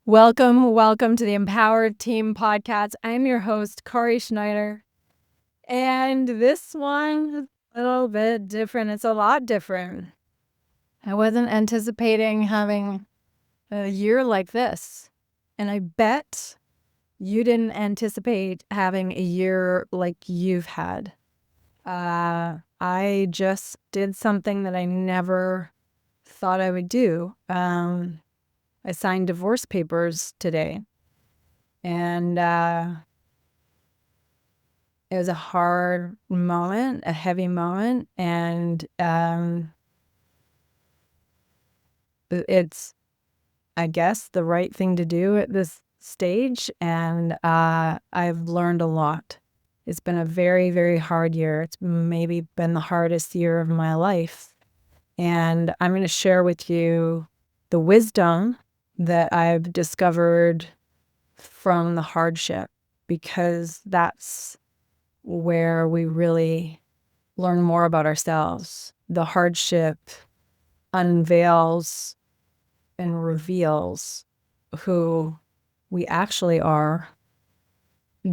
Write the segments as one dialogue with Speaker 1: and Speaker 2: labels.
Speaker 1: Welcome to the Empowered Team Podcast. I'm your host, Kari Schneider. And this one is a little bit different. It's a lot different. I wasn't anticipating having a year like this. And I bet you didn't anticipate having a year like you've had. I just did something that I never thought I would do. I signed divorce papers today. And it was a hard moment, a heavy moment. And it's, I guess, the right thing to do at this stage. And I've learned a lot. It's been a very, very hard year. It's maybe been the hardest year of my life. And I'm going to share with you the wisdom that I've discovered from the hardship, because that's where we really learn more about ourselves. The hardship unveils and reveals who we actually are,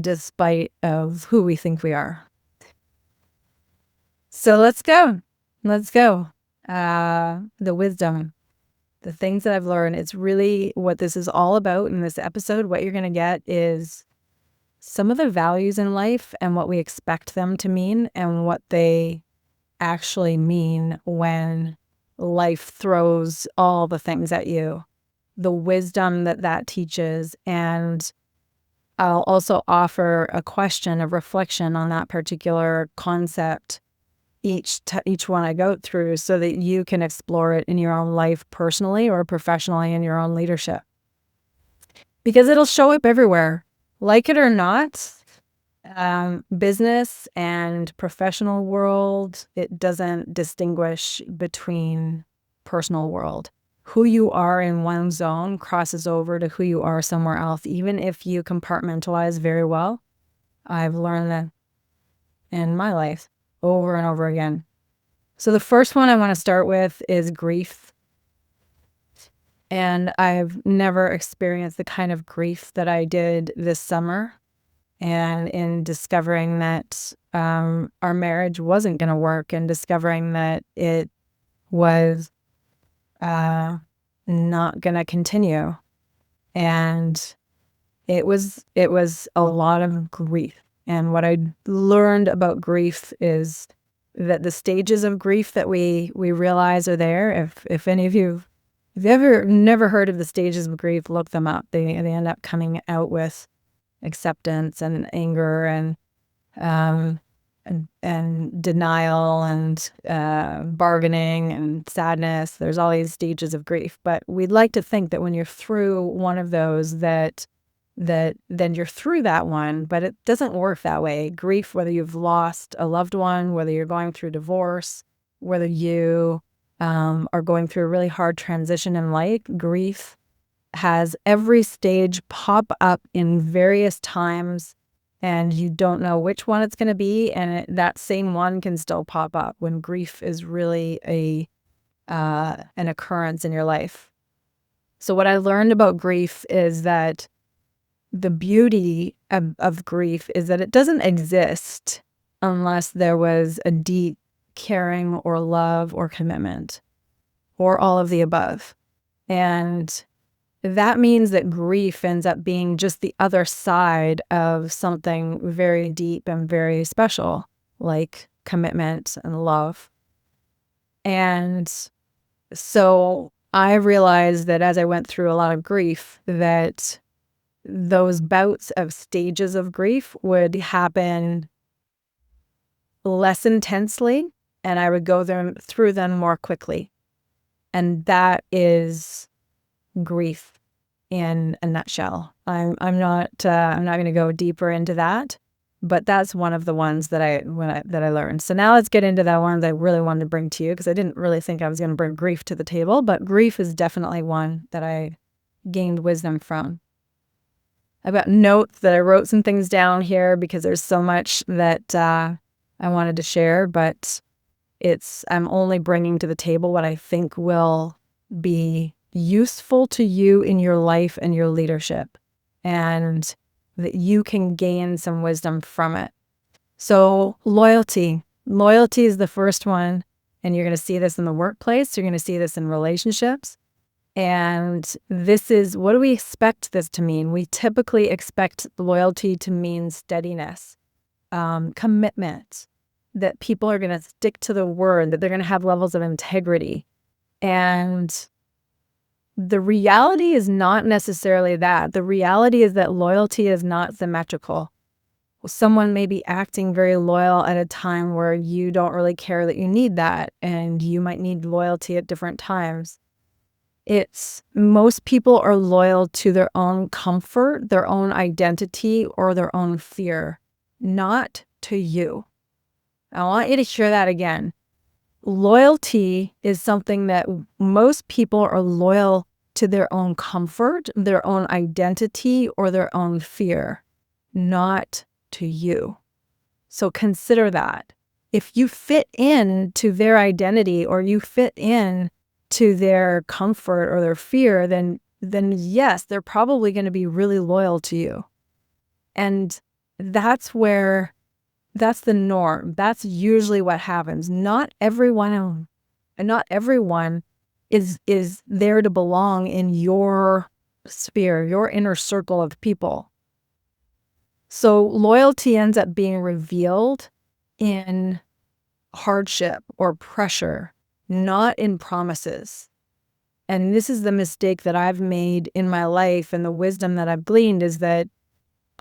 Speaker 1: despite of who we think we are. So let's go. The wisdom, the things that I've learned. It's really what this is all about in this episode. What you're going to get is some of the values in life and what we expect them to mean and what they actually mean when life throws all the things at you, the wisdom that teaches. And I'll also offer a question of reflection on that particular concept each one I go through, so that you can explore it in your own life personally or professionally in your own leadership. Because it'll show up everywhere. Like it or not, business and professional world, it doesn't distinguish between personal world. Who you are in one zone crosses over to who you are somewhere else, even if you compartmentalize very well. I've learned that in my life over and over again. So the first one I want to start with is grief. And I've never experienced the kind of grief that I did this summer. And in discovering that our marriage wasn't going to work, and discovering that it was not going to continue. And it was a lot of grief. And what I learned about grief is that the stages of grief that we realize are there. If any of you, if you've ever never heard of the stages of grief, look them up. They end up coming out with acceptance and anger and denial and bargaining and sadness. There's all these stages of grief. But we'd like to think that when you're through one of those, that then you're through that one, but it doesn't work that way. Grief, whether you've lost a loved one, whether you're going through divorce, whether you are going through a really hard transition in life, grief has every stage pop up in various times, and you don't know which one it's going to be, and that same one can still pop up when grief is really an occurrence in your life. So what I learned about grief is that the beauty of grief is that it doesn't exist unless there was a deep caring or love or commitment, or all of the above. And that means that grief ends up being just the other side of something very deep and very special, like commitment and love. And so I realized that as I went through a lot of grief, that those bouts of stages of grief would happen less intensely, and I would go through them more quickly. And that is grief in a nutshell. I'm not going to go deeper into that, but that's one of the ones that I learned. So now let's get into that one that I really wanted to bring to you, because I didn't really think I was going to bring grief to the table, but grief is definitely one that I gained wisdom from. I've got notes that I wrote some things down here because there's so much that I wanted to share, but I'm only bringing to the table what I think will be useful to you in your life and your leadership, and that you can gain some wisdom from it. So loyalty. Loyalty is the first one, and you're going to see this in the workplace. You're going to see this in relationships. And this is, what do we expect this to mean? We typically expect loyalty to mean steadiness, commitment, that people are going to stick to the word, that they're going to have levels of integrity. And the reality is not necessarily that. The reality is that loyalty is not symmetrical. Someone may be acting very loyal at a time where you don't really care that you need that, and you might need loyalty at different times. It's most people are loyal to their own comfort, their own identity, or their own fear, not to you. I want you to hear that again. Loyalty is something that most people are loyal to their own comfort, their own identity, or their own fear, not to you. So consider that. If you fit in to their identity, or you fit in to their comfort or their fear, then yes, they're probably going to be really loyal to you. And that's the norm. That's usually what happens. Not everyone is there to belong in your sphere, your inner circle of people. So loyalty ends up being revealed in hardship or pressure, not in promises. And this is the mistake that I've made in my life, and the wisdom that I've gleaned is that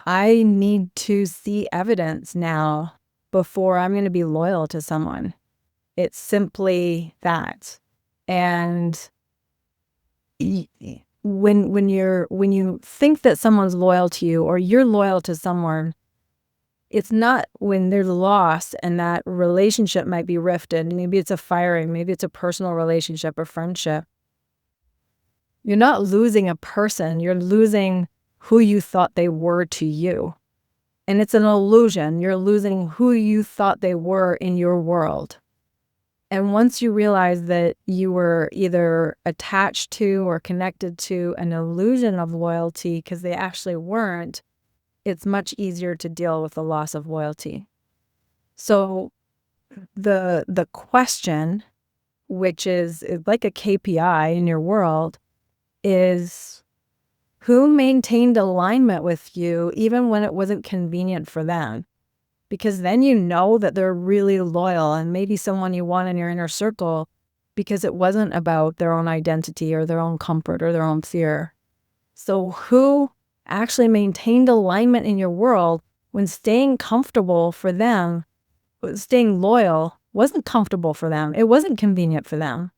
Speaker 1: I need to see evidence now before I'm going to be loyal to someone. It's simply that. And when you think that someone's loyal to you, or you're loyal to someone, it's not when they're lost and that relationship might be rifted. Maybe it's a firing, maybe it's a personal relationship or friendship. You're not losing a person, you're losing who you thought they were to you. And it's an illusion. You're losing who you thought they were in your world. And once you realize that you were either attached to or connected to an illusion of loyalty because they actually weren't, it's much easier to deal with the loss of loyalty. So the question, which is like a KPI in your world, is who maintained alignment with you even when it wasn't convenient for them? Because then you know that they're really loyal, and maybe someone you want in your inner circle because it wasn't about their own identity or their own comfort or their own fear. So who actually maintained alignment in your world when staying comfortable for them, staying loyal, wasn't comfortable for them. It wasn't convenient for them.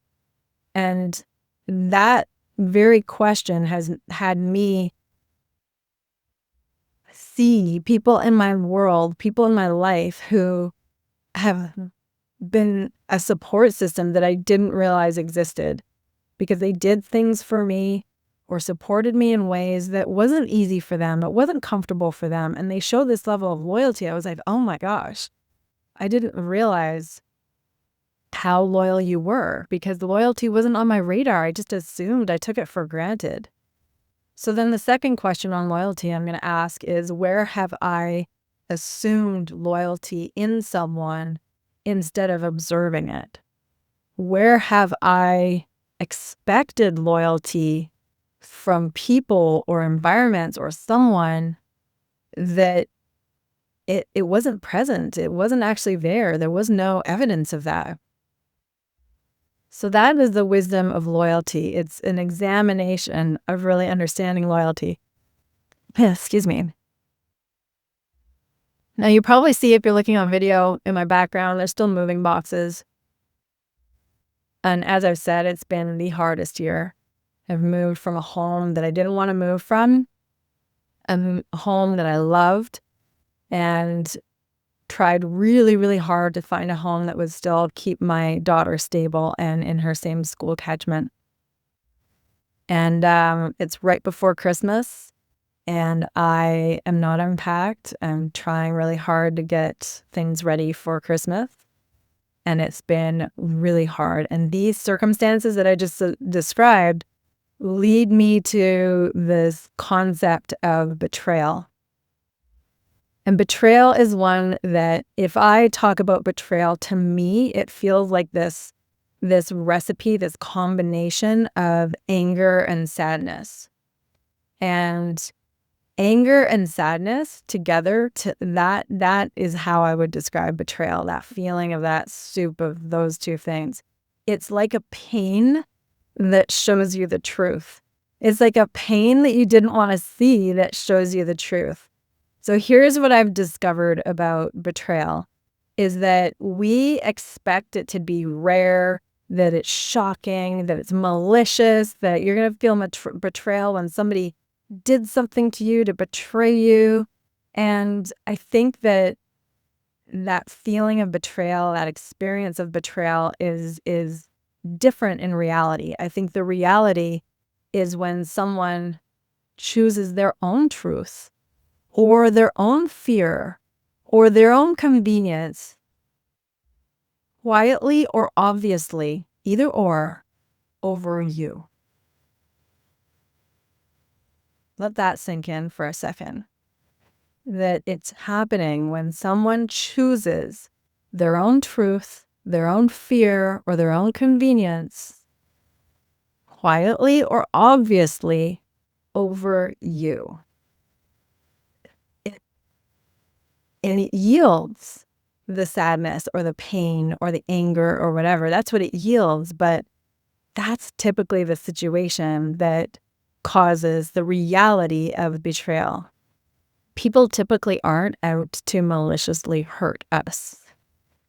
Speaker 1: And that very question has had me see people in my world, people in my life who have been a support system that I didn't realize existed, because they did things for me or supported me in ways that wasn't easy for them, it wasn't comfortable for them, and they showed this level of loyalty. I was like, oh my gosh, I didn't realize how loyal you were, because the loyalty wasn't on my radar. I just assumed, I took it for granted. So then the second question on loyalty I'm going to ask is, where have I assumed loyalty in someone instead of observing it? Where have I expected loyalty from people or environments or someone that it wasn't present? It wasn't actually there. There was no evidence of that. So that is the wisdom of loyalty. It's an examination of really understanding loyalty. Excuse me. Now you probably see, if you're looking on video, in my background, there's still moving boxes. And as I've said, it's been the hardest year. I've moved from a home that I didn't want to move from, a home that I loved, and tried really, really hard to find a home that would still keep my daughter stable and in her same school catchment. And it's right before Christmas, and I am not unpacked. I'm trying really hard to get things ready for Christmas, and it's been really hard. And these circumstances that I just described lead me to this concept of betrayal. And betrayal is one that, if I talk about betrayal, to me, it feels like this recipe, this combination of anger and sadness. And anger and sadness together, that is how I would describe betrayal, that feeling of that soup of those two things. It's like a pain that shows you the truth. It's like a pain that you didn't want to see that shows you the truth. So here's what I've discovered about betrayal, is that we expect it to be rare, that it's shocking, that it's malicious, that you're going to feel betrayal when somebody did something to you to betray you. And I think that feeling of betrayal, that experience of betrayal is different in reality. I think the reality is when someone chooses their own truth or their own fear or their own convenience, quietly or obviously, either or, over you. Let that sink in for a second. That it's happening when someone chooses their own truth, their own fear, or their own convenience, quietly or obviously, over you. And it yields the sadness or the pain or the anger or whatever. That's what it yields. But that's typically the situation that causes the reality of betrayal. People typically aren't out to maliciously hurt us.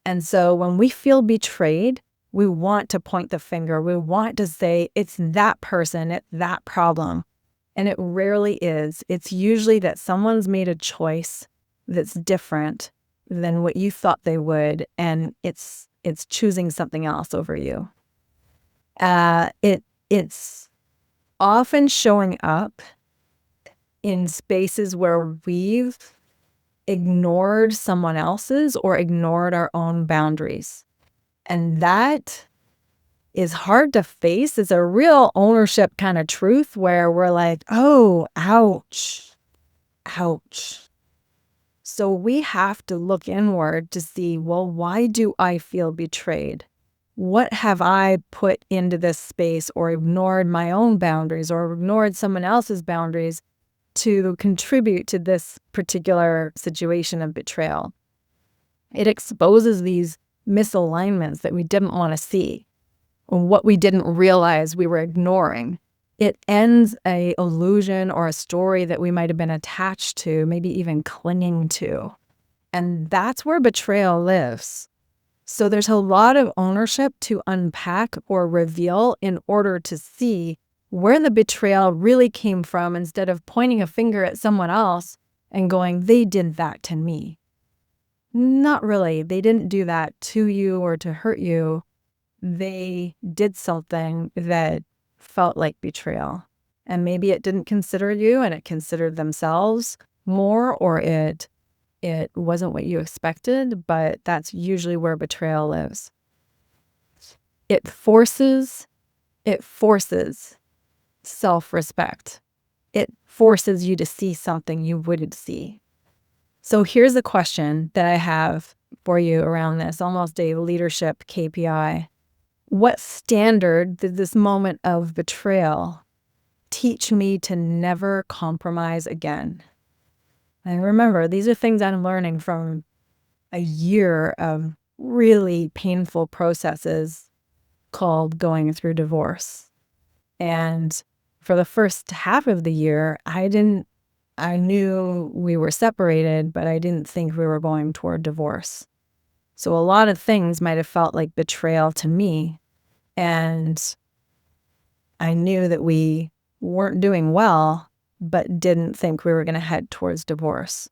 Speaker 1: And so when we feel betrayed, we want to point the finger. We want to say, it's that person, it's that problem. And it rarely is. It's usually that someone's made a choice that's different than what you thought they would, and it's choosing something else over you. It's often showing up in spaces where we've ignored someone else's or ignored our own boundaries. And that is hard to face. It's a real ownership kind of truth where we're like, oh, ouch, ouch. So we have to look inward to see, well, why do I feel betrayed? What have I put into this space or ignored my own boundaries or ignored someone else's boundaries to contribute to this particular situation of betrayal? It exposes these misalignments that we didn't want to see, or what we didn't realize we were ignoring. It ends an illusion or a story that we might have been attached to, maybe even clinging to. And that's where betrayal lives. So there's a lot of ownership to unpack or reveal in order to see where the betrayal really came from, instead of pointing a finger at someone else and going, they did that to me. Not really. They didn't do that to you or to hurt you. They did something that felt like betrayal. And maybe it didn't consider you and it considered themselves more, or it wasn't what you expected, but that's usually where betrayal lives. It forces self-respect. It forces you to see something you wouldn't see. So here's a question that I have for you around this, almost a leadership KPI. What standard did this moment of betrayal teach me to never compromise again? And remember, these are things I'm learning from a year of really painful processes called going through divorce. And for the first half of the year, I knew we were separated, but I didn't think we were going toward divorce. So a lot of things might have felt like betrayal to me. And I knew that we weren't doing well, but didn't think we were going to head towards divorce.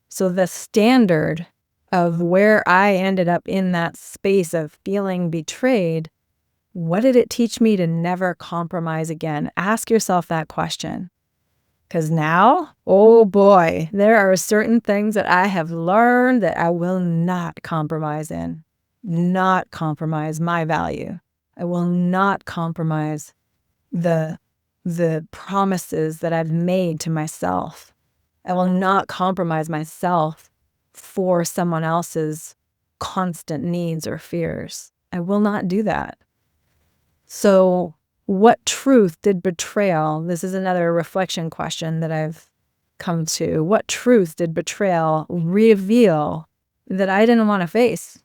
Speaker 1: So the standard of where I ended up in that space of feeling betrayed, what did it teach me to never compromise again? Ask yourself that question. Because now, oh boy, there are certain things that I have learned that I will not compromise in. Not compromise my value. I will not compromise the the promises that I've made to myself. I will not compromise myself for someone else's constant needs or fears. I will not do that. So what truth did betrayal, this is another reflection question that I've come to, what truth did betrayal reveal that I didn't want to face?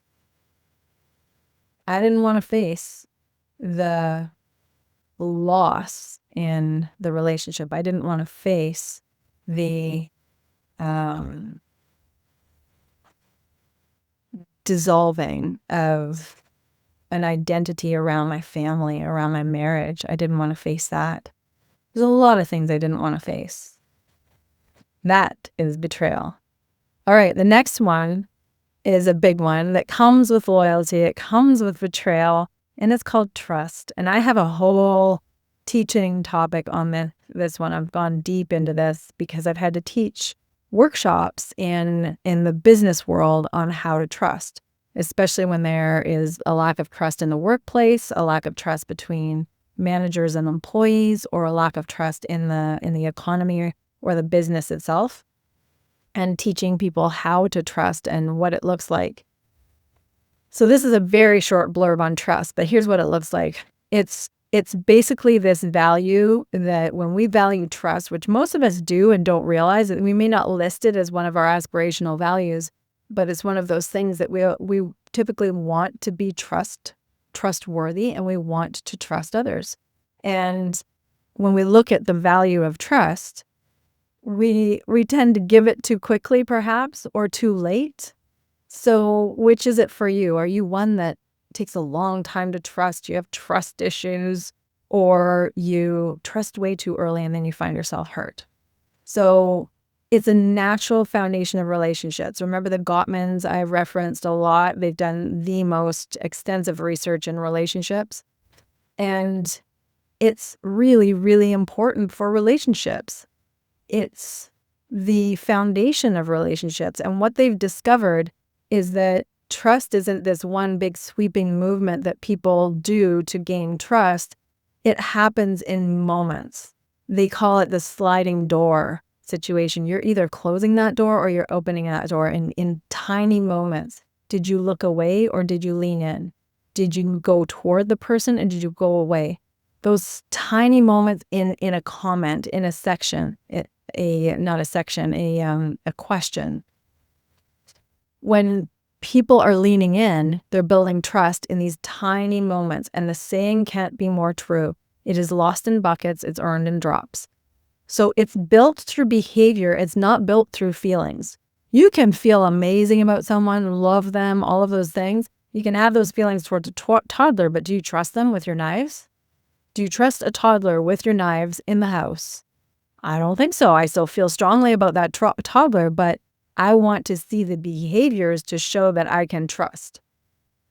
Speaker 1: I didn't want to face the loss in the relationship. I didn't want to face the dissolving of an identity around my family, around my marriage. I didn't want to face that. There's a lot of things I didn't want to face. That is betrayal. All right, the next one is a big one that comes with loyalty. It comes with betrayal, and it's called trust. And I have a whole teaching topic on this one. I've gone deep into this because I've had to teach workshops in the business world on how to trust, especially when there is a lack of trust in the workplace, a lack of trust between managers and employees, or a lack of trust in the economy or the business itself, and teaching people how to trust and what it looks like. So this is a very short blurb on trust, but here's what it looks like. It's basically this value that when we value trust, which most of us do and don't realize, that we may not list it as one of our aspirational values, but it's one of those things that we typically want to be trustworthy, and we want to trust others. And when we look at the value of trust, we tend to give it too quickly, perhaps, or too late. So which is it for you? Are you one that takes a long time to trust? You have trust issues, or you trust way too early and then you find yourself hurt? So it's a natural foundation of relationships. Remember the Gottmans I've referenced a lot. They've done the most extensive research in relationships. And it's really, really important for relationships. It's the foundation of relationships. And what they've discovered is that trust isn't this one big sweeping movement that people do to gain trust. It happens in moments. They call it the sliding door situation. You're either closing that door or you're opening that door in tiny moments. Did you look away or did you lean in? Did you go toward the person and did you go away? Those tiny moments in a comment, in a section, a question. When people are leaning in, they're building trust in these tiny moments. And the saying can't be more true. It is lost in buckets, it's earned in drops. So it's built through behavior. It's not built through feelings. You can feel amazing about someone, love them, all of those things. You can have those feelings towards a toddler, but do you trust them with your knives? Do you trust a toddler with your knives in the house? I don't think so. I still feel strongly about that toddler, but I want to see the behaviors to show that I can trust.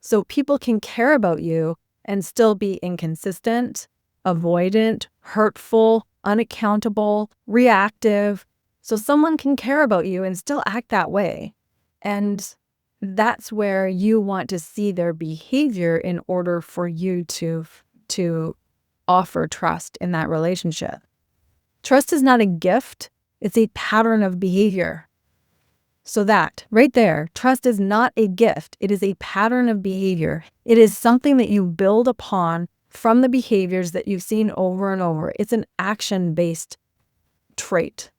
Speaker 1: So people can care about you and still be inconsistent, avoidant, hurtful, unaccountable, reactive. So someone can care about you and still act that way. And that's where you want to see their behavior in order for you to offer trust in that relationship. Trust is not a gift. It's a pattern of behavior. So that right there, trust is not a gift. It is a pattern of behavior. It is something that you build upon from the behaviors that you've seen over and over. It's an action-based trait.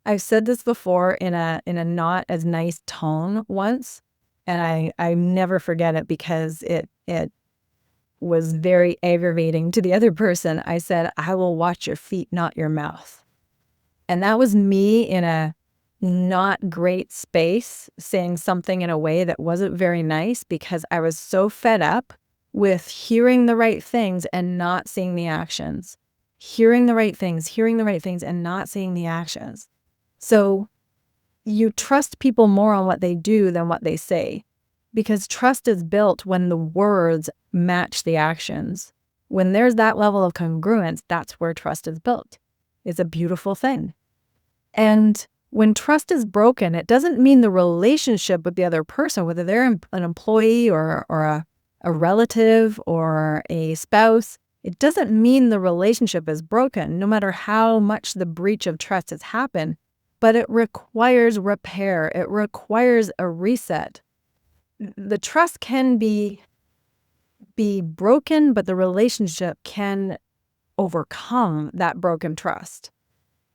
Speaker 1: I've said this before in a not as nice tone once, and I never forget it because it was very aggravating to the other person. I said, I will watch your feet, not your mouth. And that was me in a not great space, saying something in a way that wasn't very nice because I was so fed up with hearing the right things and not seeing the actions. Hearing the right things and not seeing the actions. So you trust people more on what they do than what they say, because trust is built when the words match the actions. When there's that level of congruence, that's where trust is built. It's a beautiful thing. And when trust is broken, it doesn't mean the relationship with the other person, whether they're an employee or a relative or a spouse, it doesn't mean the relationship is broken, no matter how much the breach of trust has happened, but it requires repair. It requires a reset. The trust can be broken, but the relationship can overcome that broken trust.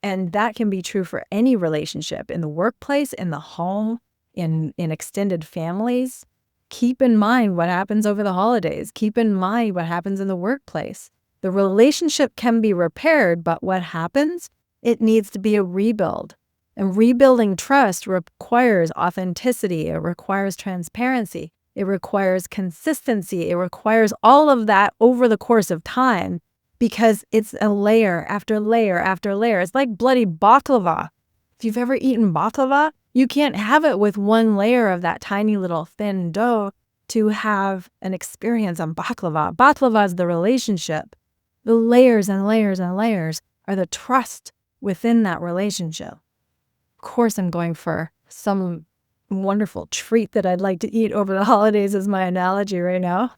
Speaker 1: And that can be true for any relationship, in the workplace, in the home, in extended families. Keep in mind what happens over the holidays. Keep in mind what happens in the workplace. The relationship can be repaired, but what happens? It needs to be a rebuild. And rebuilding trust requires authenticity. It requires transparency. It requires consistency. It requires all of that over the course of time, because it's a layer after layer after layer. It's like bloody baklava. If you've ever eaten baklava, you can't have it with one layer of that tiny little thin dough to have an experience on baklava. Baklava is the relationship. The layers and layers and layers are the trust within that relationship. Of course, I'm going for some wonderful treat that I'd like to eat over the holidays as my analogy right now.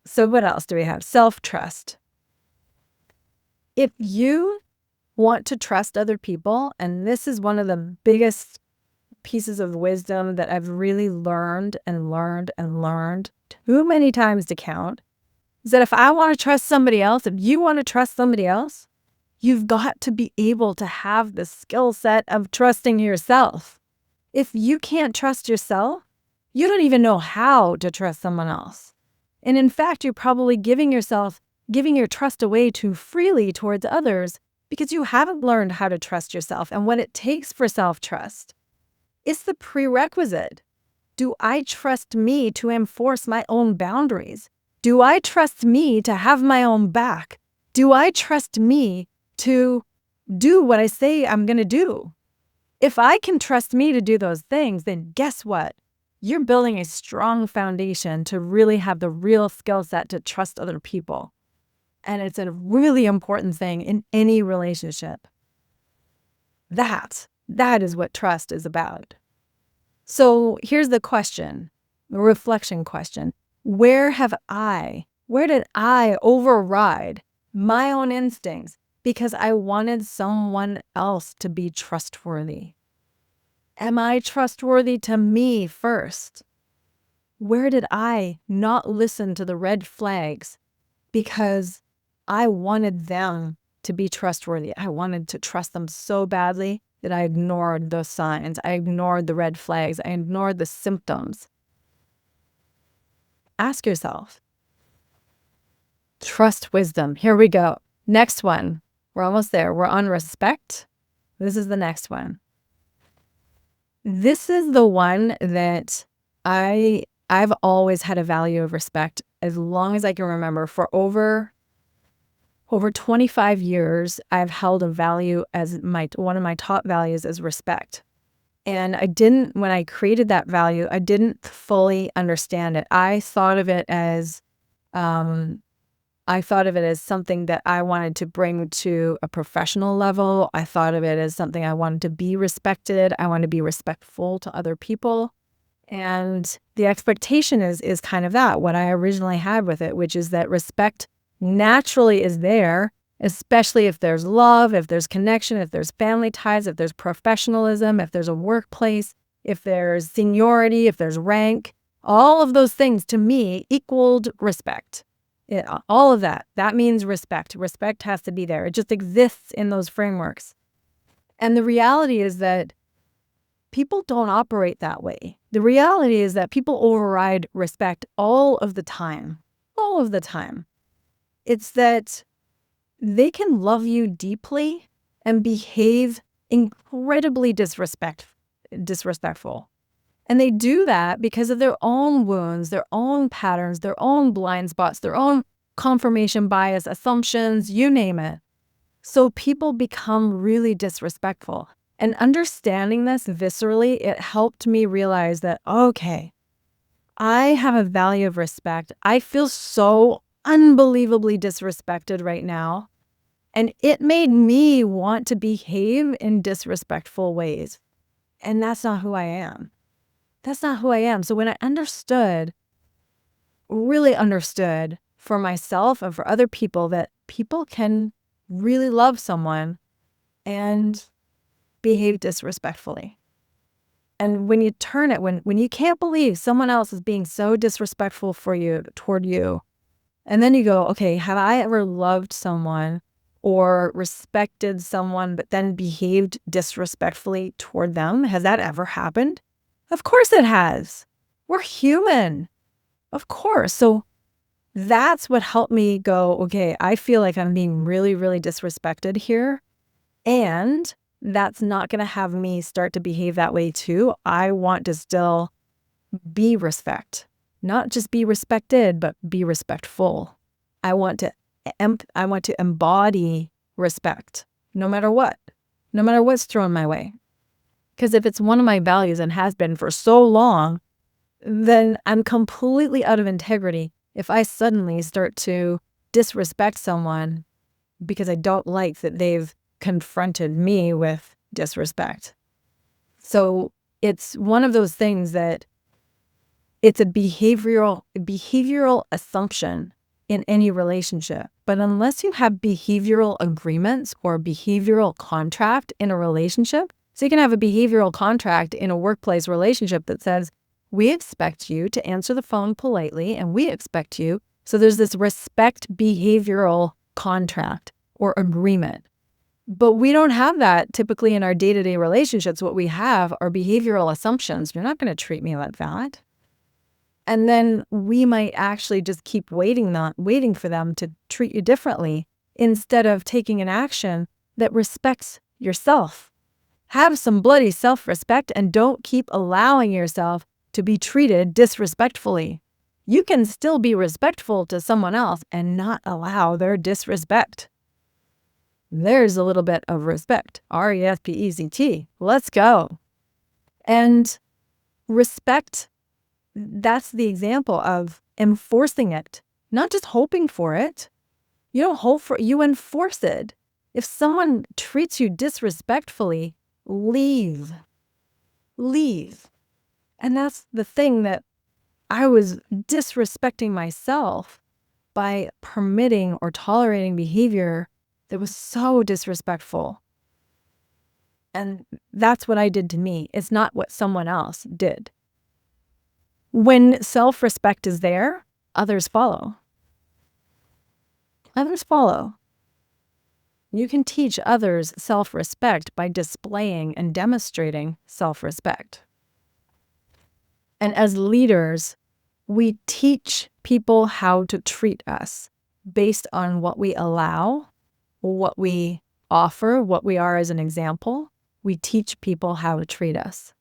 Speaker 1: So what else do we have? Self-trust. If you want to trust other people, and this is one of the biggest pieces of wisdom that I've really learned and learned and learned too many times to count, is that if I want to trust somebody else, if you want to trust somebody else, you've got to be able to have the skill set of trusting yourself. If you can't trust yourself, you don't even know how to trust someone else. And in fact, you're probably giving your trust away too freely towards others because you haven't learned how to trust yourself and what it takes for self-trust. It's the prerequisite. Do I trust me to enforce my own boundaries? Do I trust me to have my own back? Do I trust me to do what I say I'm going to do? If I can trust me to do those things, then guess what? You're building a strong foundation to really have the real skill set to trust other people. And it's a really important thing in any relationship. That is what trust is about. So here's the question, the reflection question. Where did I override my own instincts because I wanted someone else to be trustworthy? Am I trustworthy to me first? Where did I not listen to the red flags because I wanted them to be trustworthy? I wanted to trust them so badly that I ignored those signs. I ignored the red flags. I ignored the symptoms. Ask yourself. Trust wisdom. Here we go. Next one. We're almost there. We're on respect. This is the next one. This is the one that I've always had a value of respect as long as I can remember. For over 25 years, I've held a value as one of my top values is respect. And when I created that value, I didn't fully understand it. I thought of it as something that I wanted to bring to a professional level. I thought of it as something I wanted to be respected. I want to be respectful to other people. And the expectation is kind of that, what I originally had with it, which is that respect naturally is there, especially if there's love, if there's connection, if there's family ties, if there's professionalism, if there's a workplace, if there's seniority, if there's rank. All of those things to me equaled respect. All of that means respect. Respect has to be there. It just exists in those frameworks. And the reality is that people don't operate that way. The reality is that people override respect all of the time. All of the time. It's that they can love you deeply and behave incredibly disrespectful. And they do that because of their own wounds, their own patterns, their own blind spots, their own confirmation bias, assumptions, you name it. So people become really disrespectful. And understanding this viscerally, it helped me realize that, okay, I have a value of respect. I feel so unbelievably disrespected right now. And it made me want to behave in disrespectful ways. And that's not who I am. That's not who I am. So when I really understood for myself and for other people that people can really love someone and behave disrespectfully. And when you turn it, when you can't believe someone else is being so disrespectful toward you, and then you go, okay, have I ever loved someone or respected someone, but then behaved disrespectfully toward them? Has that ever happened? Of course it has. We're human. Of course. So that's what helped me go, okay, I feel like I'm being really, really disrespected here. And that's not going to have me start to behave that way too. I want to still be respect, not just be respected, but be respectful. I want to embody respect no matter what's thrown my way. Because if it's one of my values and has been for so long, then I'm completely out of integrity if I suddenly start to disrespect someone because I don't like that they've confronted me with disrespect. So it's one of those things that it's a behavioral assumption in any relationship. But unless you have behavioral agreements or behavioral contract in a relationship, so you can have a behavioral contract in a workplace relationship that says, we expect you to answer the phone politely and we expect you. So there's this respect behavioral contract or agreement. But we don't have that typically in our day-to-day relationships. What we have are behavioral assumptions. You're not going to treat me like that. And then we might actually just keep waiting for them to treat you differently instead of taking an action that respects yourself. Have some bloody self-respect and don't keep allowing yourself to be treated disrespectfulully. You can still be respectful to someone else and not allow their disrespect. There's a little bit of respect. RESPECT. Let's go. And respect, that's the example of enforcing it, not just hoping for it. You don't hope for it, you enforce it. If someone treats you disrespectfully, leave. And that's the thing, that I was disrespecting myself by permitting or tolerating behavior that was so disrespectful. And that's what I did to me. It's not what someone else did. When self-respect is there, others follow. You can teach others self-respect by displaying and demonstrating self-respect. And as leaders, we teach people how to treat us based on what we allow, what we offer, what we are as an example. We teach people how to treat us.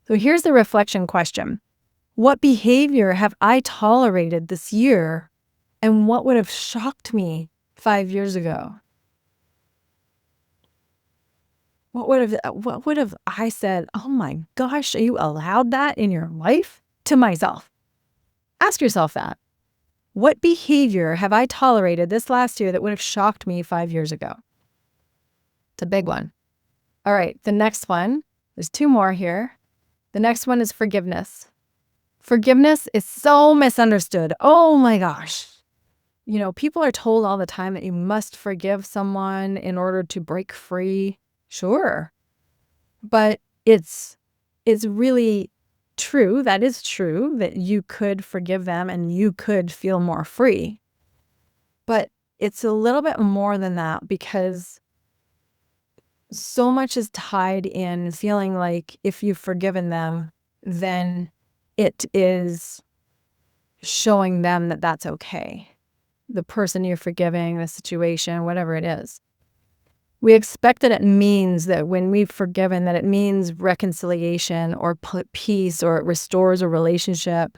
Speaker 1: So here's the reflection question. What behavior have I tolerated this year, and what would have shocked me 5 years ago? What would have I said, oh my gosh, you allowed that in your life? To myself. Ask yourself that. What behavior have I tolerated this last year that would have shocked me 5 years ago? It's a big one. All right, the next one, there's 2 more here. The next one is forgiveness. Forgiveness is so misunderstood. Oh my gosh. People are told all the time that you must forgive someone in order to break free. Sure. But it's really true. That is true that you could forgive them and you could feel more free. But it's a little bit more than that, because so much is tied in feeling like if you've forgiven them, then it is showing them that that's okay. The person you're forgiving, the situation, whatever it is. We expect that it means that when we've forgiven, that it means reconciliation or peace, or it restores a relationship.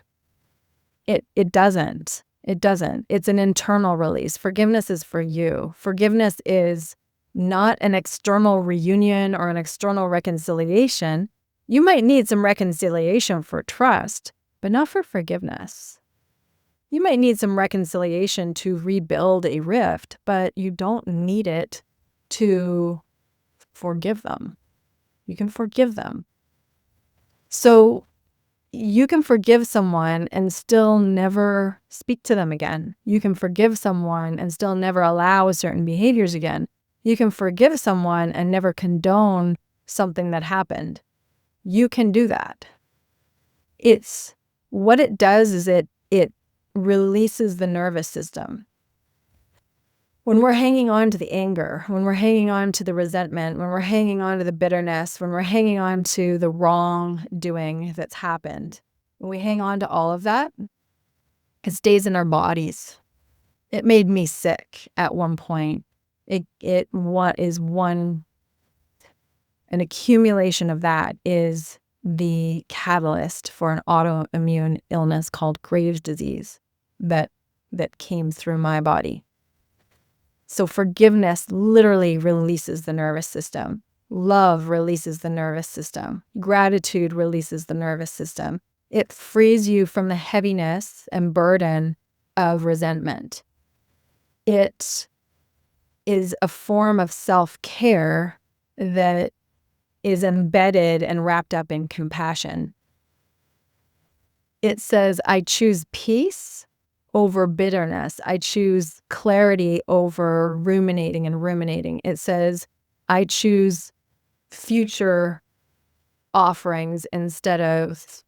Speaker 1: It doesn't. It doesn't. It's an internal release. Forgiveness is for you. Forgiveness is not an external reunion or an external reconciliation. You might need some reconciliation for trust, but not for forgiveness. You might need some reconciliation to rebuild a rift, but you don't need it to forgive them. You can forgive them. So you can forgive someone and still never speak to them again. You can forgive someone and still never allow certain behaviors again. You can forgive someone and never condone something that happened. You can do that. It's what it does is it releases the nervous system. When we're hanging on to the anger, when we're hanging on to the resentment, when we're hanging on to the bitterness, when we're hanging on to the wrongdoing that's happened, when we hang on to all of that, it stays in our bodies. It made me sick at one point. An accumulation of that is the catalyst for an autoimmune illness called Graves' disease that came through my body. So forgiveness literally releases the nervous system. Love releases the nervous system. Gratitude releases the nervous system. It frees you from the heaviness and burden of resentment. It is a form of self-care that is embedded and wrapped up in compassion. It says, I choose peace over bitterness. I choose clarity over ruminating and ruminating. It says, I choose future offerings instead of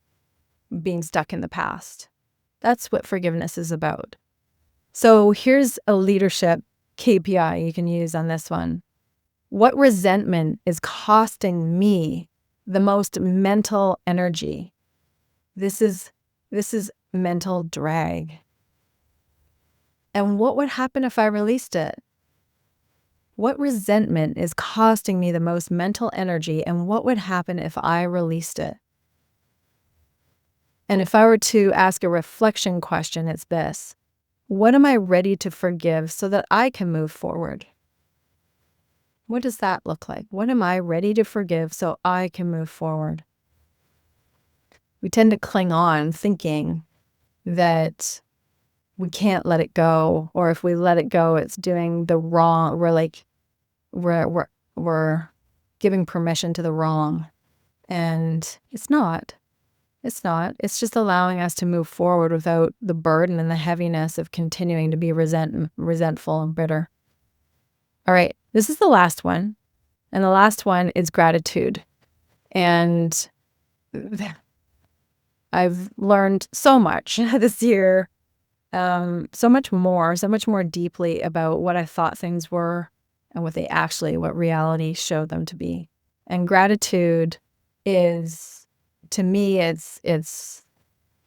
Speaker 1: being stuck in the past. That's what forgiveness is about. So here's a leadership KPI you can use on this one. What resentment is costing me the most mental energy? This is mental drag. And what would happen if I released it? What resentment is costing me the most mental energy, and what would happen if I released it? And if I were to ask a reflection question, it's this. What am I ready to forgive so that I can move forward? What does that look like? What am I ready to forgive so I can move forward? We tend to cling on thinking that we can't let it go, or if we let it go, it's doing the wrong. We're giving permission to the wrong, and it's not. It's not. It's just allowing us to move forward without the burden and the heaviness of continuing to be resentful and bitter. All right, this is the last one, and the last one is gratitude, and I've learned so much this year. So much more deeply about what I thought things were and what reality showed them to be. And gratitude is, to me, it's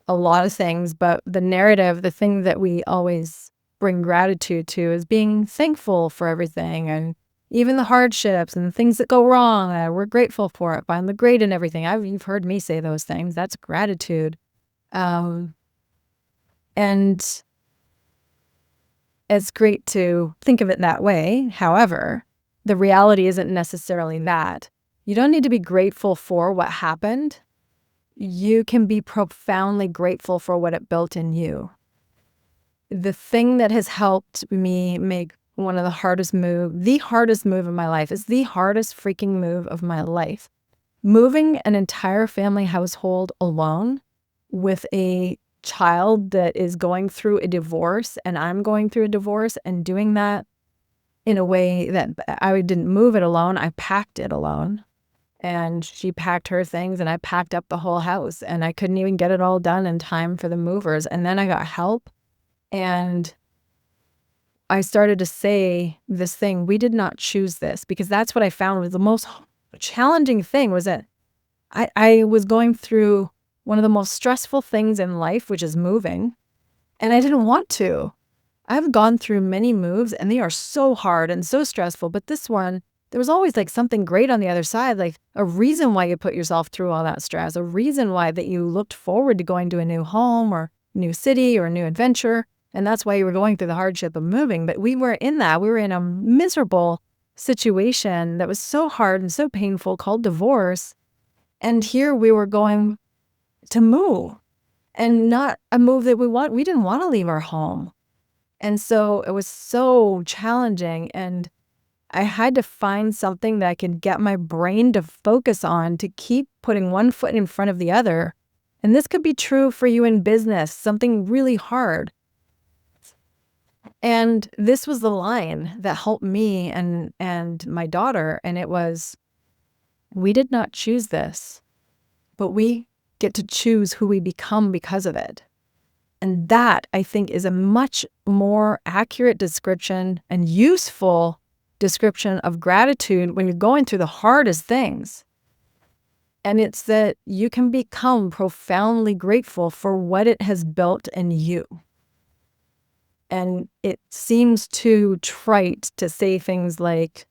Speaker 1: a lot of things, but the narrative, the thing that we always bring gratitude to is being thankful for everything and even the hardships and the things that go wrong. We're grateful for it. Find the great in everything. You've heard me say those things. That's gratitude. And it's great to think of it that way. However, the reality isn't necessarily that. You don't need to be grateful for what happened. You can be profoundly grateful for what it built in you. The thing that has helped me make one of the hardest move of my life is the hardest freaking move of my life. Moving an entire family household alone with a child that is going through a divorce and I'm going through a divorce, and doing that in a way that I didn't move it alone. I packed it alone, and she packed her things and I packed up the whole house, and I couldn't even get it all done in time for the movers. And then I got help, and I started to say this thing, we did not choose this, because that's what I found was the most challenging thing, was that I was going through one of the most stressful things in life, which is moving, and I didn't want to. I've gone through many moves and they are so hard and so stressful, but this one, there was always like something great on the other side, like a reason why you put yourself through all that stress, a reason why that you looked forward to going to a new home or new city or a new adventure, and that's why you were going through the hardship of moving. But we were in a miserable situation that was so hard and so painful called divorce, and here we were going to move, and not a move that we didn't want to leave our home. And so it was so challenging, and I had to find something that I could get my brain to focus on, to keep putting one foot in front of the other. And this could be true for you in business, something really hard. And this was the line that helped me and my daughter. And it was, we did not choose this, but we get to choose who we become because of it. And that, I think, is a much more accurate description and useful description of gratitude when you're going through the hardest things. And it's that you can become profoundly grateful for what it has built in you. And it seems too trite to say things like,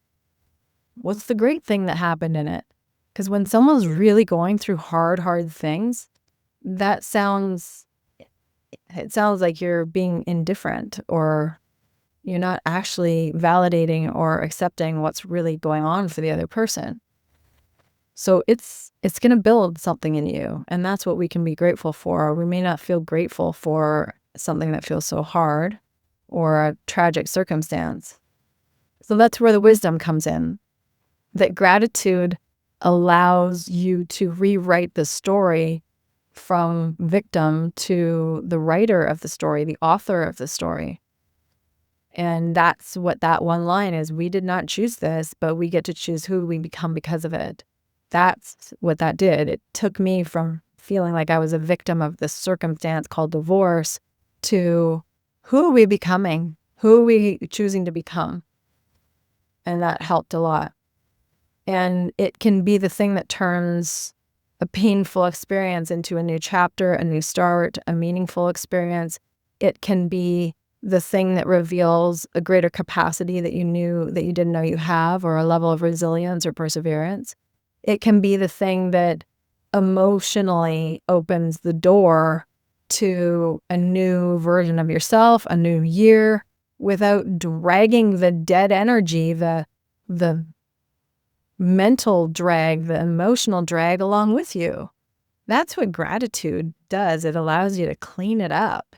Speaker 1: what's the great thing that happened in it? Because when someone's really going through hard things, it sounds like you're being indifferent, or you're not actually validating or accepting what's really going on for the other person. So it's going to build something in you, and that's what we can be grateful for. We may not feel grateful for something that feels so hard or a tragic circumstance. So that's where the wisdom comes in, that gratitude allows you to rewrite the story from victim to the writer of the story, the author of the story. And that's what that one line is. We did not choose this, but we get to choose who we become because of it. That's what that did. It took me from feeling like I was a victim of this circumstance called divorce to who are we becoming? Who are we choosing to become? And that helped a lot. And it can be the thing that turns a painful experience into a new chapter, a new start, a meaningful experience. It can be the thing that reveals a greater capacity that you didn't know you have, or a level of resilience or perseverance. It can be the thing that emotionally opens the door to a new version of yourself, a new year, without dragging the dead energy, the mental drag, the emotional drag along with you. That's what gratitude does. It allows you to clean it up.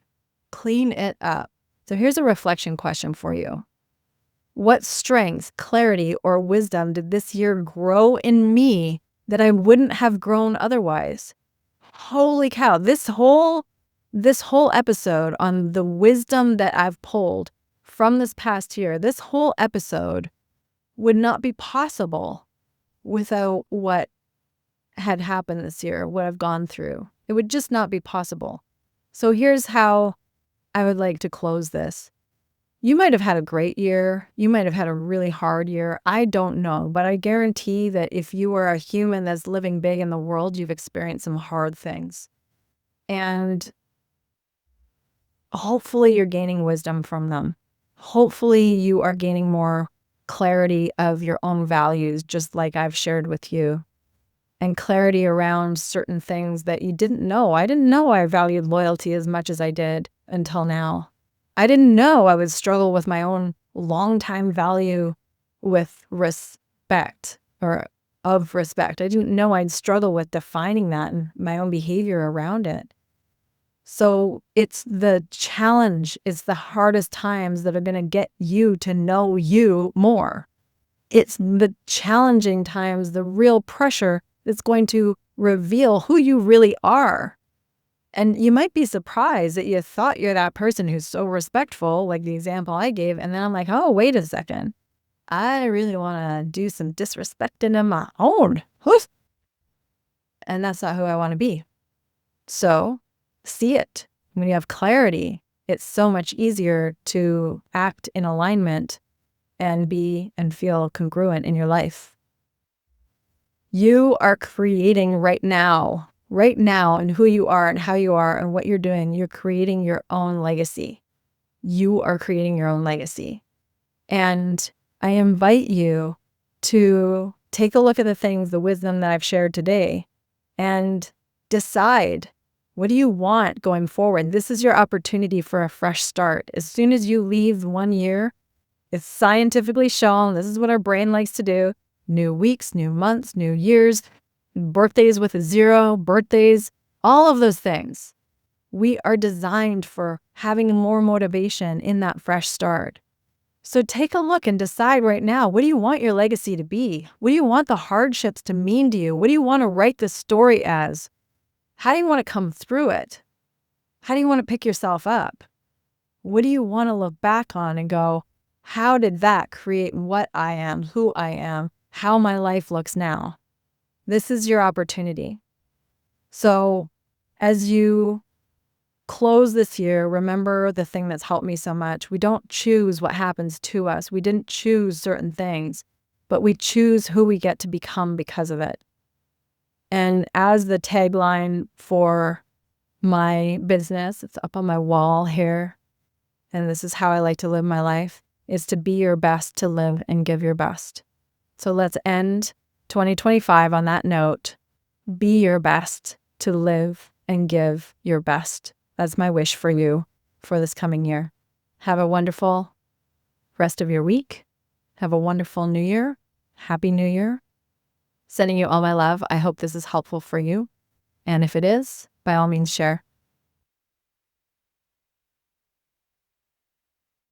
Speaker 1: Clean it up. So here's a reflection question for you. What strength, clarity, or wisdom did this year grow in me that I wouldn't have grown otherwise? Holy cow, this whole episode on the wisdom that I've pulled from this past year, this whole episode would not be possible without what had happened this year, what I've gone through. It would just not be possible. So here's how I would like to close this. You might have had a great year. You might have had a really hard year. I don't know, but I guarantee that if you are a human that's living big in the world, you've experienced some hard things. And hopefully you're gaining wisdom from them. Hopefully you are gaining more clarity of your own values, just like I've shared with you, and clarity around certain things that you didn't know. I didn't know I valued loyalty as much as I did until now. I didn't know I would struggle with my own longtime value with respect, or of respect. I didn't know I'd struggle with defining that and my own behavior around it. So it's the challenge, it's the hardest times that are going to get you to know you more. It's the challenging times, the real pressure that's going to reveal who you really are. And you might be surprised that you thought you're that person who's so respectful, like the example I gave. And then I'm like, oh, wait a second. I really want to do some disrespecting of my own. And that's not who I want to be. So see it. When you have clarity, it's so much easier to act in alignment and be and feel congruent in your life. You are creating right now, and who you are and how you are and what you're doing. You're creating your own legacy. You are creating your own legacy. And I invite you to take a look at the things, the wisdom that I've shared today, and decide, what do you want going forward? This is your opportunity for a fresh start. As soon as you leave 1 year, it's scientifically shown, this is what our brain likes to do. New weeks, new months, new years, birthdays with a 0, birthdays, all of those things. We are designed for having more motivation in that fresh start. So take a look and decide right now, what do you want your legacy to be? What do you want the hardships to mean to you? What do you want to write the story as? How do you want to come through it? How do you want to pick yourself up? What do you want to look back on and go, how did that create what I am, who I am, how my life looks now? This is your opportunity. So as you close this year, remember the thing that's helped me so much. We don't choose what happens to us. We didn't choose certain things, but we choose who we get to become because of it. And as the tagline for my business, it's up on my wall here, and this is how I like to live my life, is to be your best, to live and give your best. So let's end 2025 on that note. Be your best, to live and give your best. That's my wish for you for this coming year. Have a wonderful rest of your week. Have a wonderful new year. Happy New Year. Sending you all my love. I hope this is helpful for you. And if it is, by all means, share.